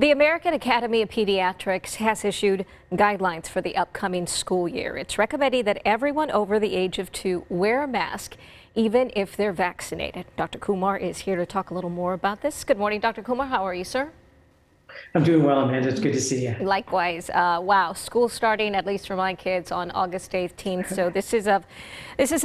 The American Academy of Pediatrics has issued guidelines for the upcoming school year. It's recommending that everyone over the age of 2 wear a mask, even if they're vaccinated. Dr. Kumar is here to talk a little more about this. Good morning, Dr. Kumar. How are you, sir? I'm doing well, Amanda. It's good to see you. Likewise. Wow, school starting, at least for my kids, on August 18th. So this is of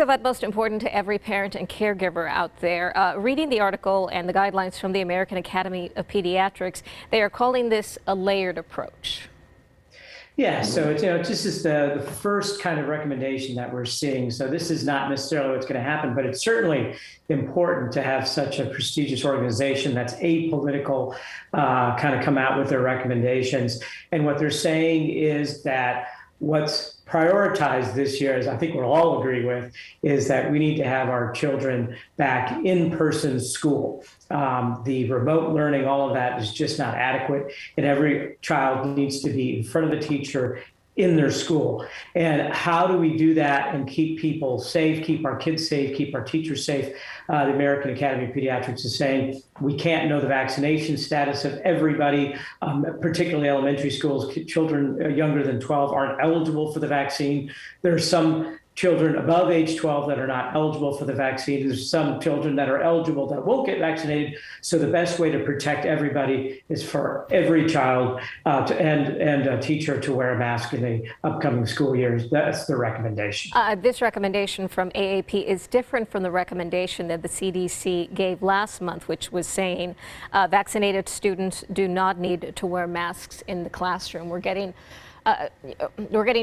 utmost importance to every parent and caregiver out there. Reading the article and the guidelines from the American Academy of Pediatrics, they are calling this a layered approach. Yeah, so it's, this is the first kind of recommendation that we're seeing. So this is not necessarily what's going to happen, but it's certainly important to have such a prestigious organization that's apolitical kind of come out with their recommendations. And what they're saying is that what's prioritized this year, as I think we'll all agree with, is that we need to have our children back in-person school. The remote learning, all of that is just not adequate, and every child needs to be in front of the teacher in their school. And how do we do that and keep people safe, keep our kids safe, keep our teachers safe? The American Academy of Pediatrics is saying we can't know the vaccination status of everybody, particularly elementary schools. Children younger than 12 aren't eligible for the vaccine. There are some children above age 12 that are not eligible for the vaccine. There's some children that are eligible that won't get vaccinated. So the best way to protect everybody is for every child and a teacher to wear a mask in the upcoming school years. That's the recommendation. This recommendation from AAP is different from the recommendation that the CDC gave last month, which was saying vaccinated students do not need to wear masks in the classroom. We're getting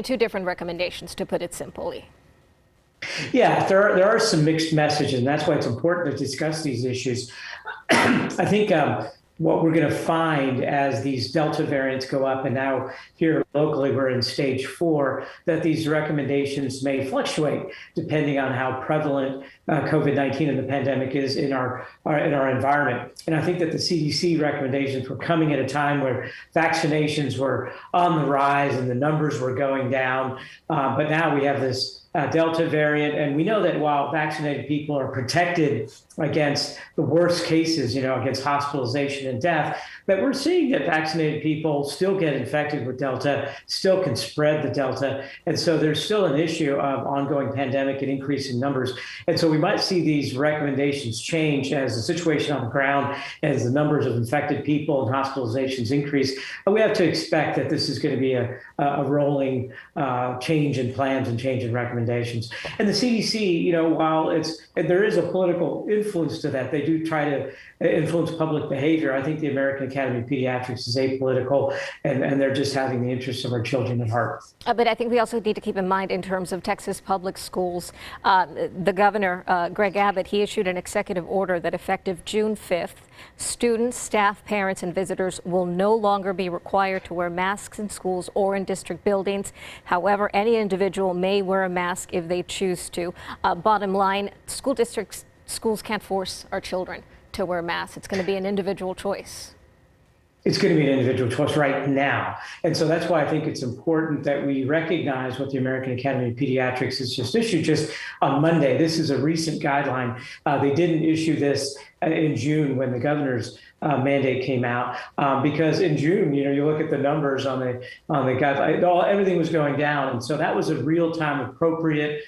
two different recommendations, to put it simply. Yeah, there are some mixed messages, and that's why it's important to discuss these issues. I think what we're going to find as these Delta variants go up, and now here locally we're in stage 4, that these recommendations may fluctuate depending on how prevalent COVID-19 and the pandemic is in our environment. And I think that the CDC recommendations were coming at a time where vaccinations were on the rise and the numbers were going down. But now we have this Delta variant, and we know that while vaccinated people are protected against the worst cases, against hospitalization and death, that we're seeing that vaccinated people still get infected with Delta, still can spread the Delta. And so there's still an issue of ongoing pandemic and increasing numbers. And so we might see these recommendations change as the situation on the ground, as the numbers of infected people and hospitalizations increase. But we have to expect that this is going to be a rolling change in plans and change in recommendations. And the CDC, while there is a political influence to that, they do try to influence public behavior. I think the American Academy of Pediatrics is apolitical, and they're just having the interests of our children at heart. But I think we also need to keep in mind, in terms of Texas public schools, the governor, Greg Abbott, he issued an executive order that effective June 5th, students, staff, parents, and visitors will no longer be required to wear masks in schools or in district buildings. However, any individual may wear a mask if they choose to. Bottom line, schools can't force our children to wear masks. It's going to be an individual choice. It's going to be an individual choice right now. And so that's why I think it's important that we recognize what the American Academy of Pediatrics has just issued just on Monday. This is a recent guideline. They didn't issue this in June when the governor's mandate came out, because in June, you look at the numbers on the guideline, everything was going down. And so that was a real-time appropriate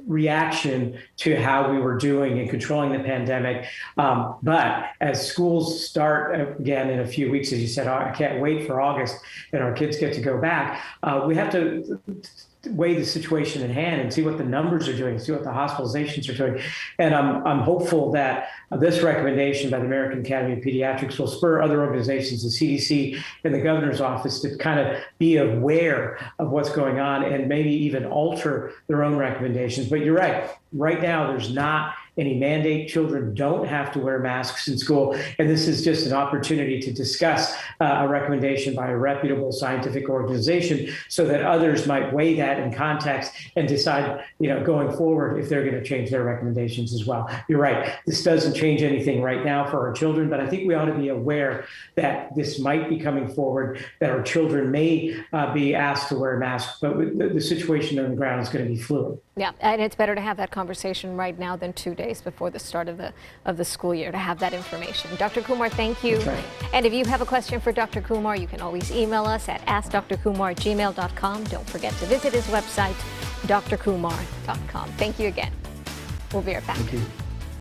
reaction to how we were doing in controlling the pandemic. But as schools start again in a few weeks, as you said, I can't wait for August and our kids get to go back. We have to weigh the situation in hand and see what the numbers are doing, see what the hospitalizations are doing. And I'm hopeful that this recommendation by the American Academy of Pediatrics will spur other organizations, the CDC and the governor's office, to kind of be aware of what's going on and maybe even alter their own recommendations. But you're right. Right now, there's not any mandate. Children don't have to wear masks in school. And this is just an opportunity to discuss a recommendation by a reputable scientific organization so that others might weigh that in context and decide, going forward, if they're going to change their recommendations as well. You're right. This doesn't change anything right now for our children, but I think we ought to be aware that this might be coming forward, that our children may be asked to wear masks, but the situation on the ground is going to be fluid. Yeah, and it's better to have that conversation right now than 2 days. days before the start of the school year to have that information. Dr. Kumar, thank you. That's right. And if you have a question for Dr. Kumar, you can always email us at askdrkumar@gmail.com. Don't forget to visit his website, drkumar.com. Thank you again. We'll be right back. Thank you.